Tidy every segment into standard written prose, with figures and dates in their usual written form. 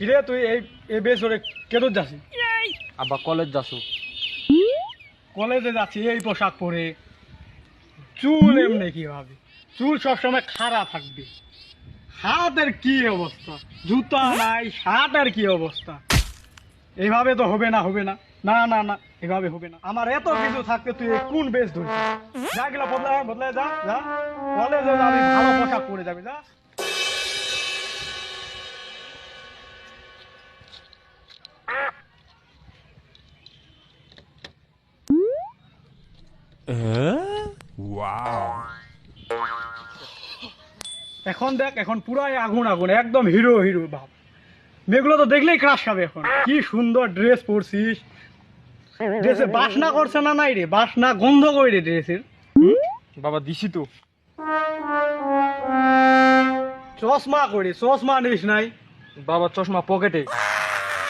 কিরে তুই এই বেশ ওরে কেন যাচ্ছি? আব্বা কলেজ যাসু। কলেজে যাচ্ছি এই পোশাক পরে? চুল এমনি কি হবে? চুল সবসময় খাড়া থাকবে। হাতের কি অবস্থা, জুতা নাই, শার্টের কি অবস্থা? এইভাবে তো হবে না, হবে না, না না না, এভাবে হবে না। আমার এত কিছু থাকতে তুই এই কোন বেশ ধরছিস? যা গেলা বদলায় বদলায় যা যা, কলেজে যাবি, ভালো পোশাক পরে যাবি, যা। এখন দেখ, এখন পুরাই আগুন আগুন, একদম হিরো হিরো ভাব। মেয়েগুলো তো দেখলেই ক্রাশ খাবে। এখন কি সুন্দর ড্রেস পরছিস, ড্রেসে বাসনা করছে না? নাই রে, বাসনা গন্ধ কই রে ড্রেসের? বাবা দিছি তো। চশমা করি, চশমা নিস নাই? বাবা চশমা পকেটে।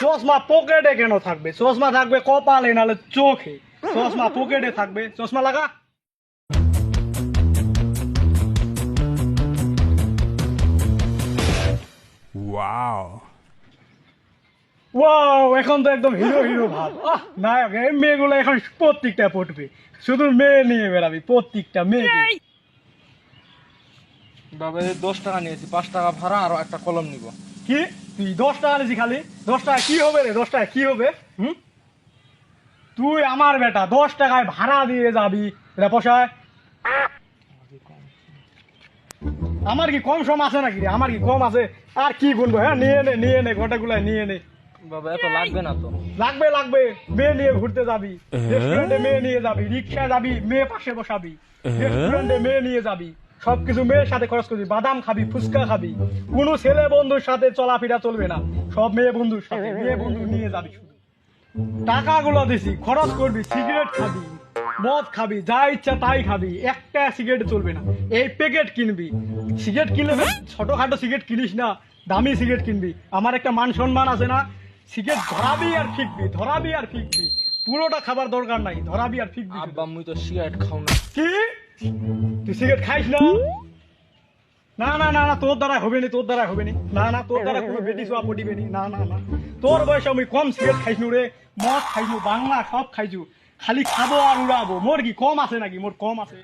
চশমা পকেটে কেন থাকবে? চশমা থাকবে কপালে, নাহলে চোখে। চশমা পকেটে থাকবে, চশমা লাগা। ওয়াও, এখন তো একদম হিরো হিরো ভাব। নায়ক। এই মেয়েগুলো এখন প্রত্যেকটা পটবে, শুধু মেয়ে নিয়ে বেড়াবি, প্রত্যেকটা মেয়ে। বাবা 10 টাকা নিয়েছি, 5 টাকা ভাড়া আর একটা কলম নিব। কি তুই 10 টাকা নিয়েছি খালি? 10 টাকা কি হবে রে? 10 টাকা কি হবে? তুই আমার বেটা, 10 টাকায় ভাড়া দিয়ে যাবি, এটা পোষায়? আমার কি কম সম আছে নাকি রে? আমার কি কম আছে? আর কি গুনবো? হ্যাঁ, নিয়ে নে গোটাগুলাই নিয়ে নে। বাবা এত লাগবে না তো। লাগবে লাগবে, মেয়ে নিয়ে ঘুরতে যাবি, রেস্টুরেন্টে মেয়ে নিয়ে যাবি, রিক্সায় যাবি, মেয়ে পাশে বসাবি, রেস্টুরেন্টে মেয়ে নিয়ে যাবি, সবকিছু মেয়ের সাথে খরচ করবি, বাদাম খাবি, ফুচকা খাবি। কোনো ছেলে বন্ধুর সাথে চলাফেরা চলবে না, সব মেয়ে বন্ধুর সাথে। মেয়ে বন্ধু নিয়ে যাবি শুধু। টাকাগুলো দিছি, খরচ করবি, সিগারেট খাবি, মদ খাবি, যা ইচ্ছা তাই খাবি, একটা সিগারেট চলবে না। এই প্যাকেট কিনবি। সিগারেট কিনলে ছোটখাটো সিগারেট কিনিস না, দামি সিগারেট কিনবি। আমার একটা মান সম্মান আছে না? সিগারেট ধরাবি আর ফিকবি, ধরাবি আর ফিকবি, পুরোটা খাবার দরকার নাই, ধরাবি আর ফিকবি। আব্বা মুই তো সিগারেট খাও না। কি তুই সিগারেট খাইস না? না না না না, তোর দ্বারা হবে নি, তোর দ্বারা হবে নি, না না, তোর দ্বারা কোনো বেটি সোয়া পটিবে নি, না না না। তোর বয়সে আমি কম সিগারেট খাইছু রে, মদ খাইছু, বাংলা সব খাইছু, খালি খাবো আর উড়াবো। মোর কি কম আছে নাকি? মোর কম আছে।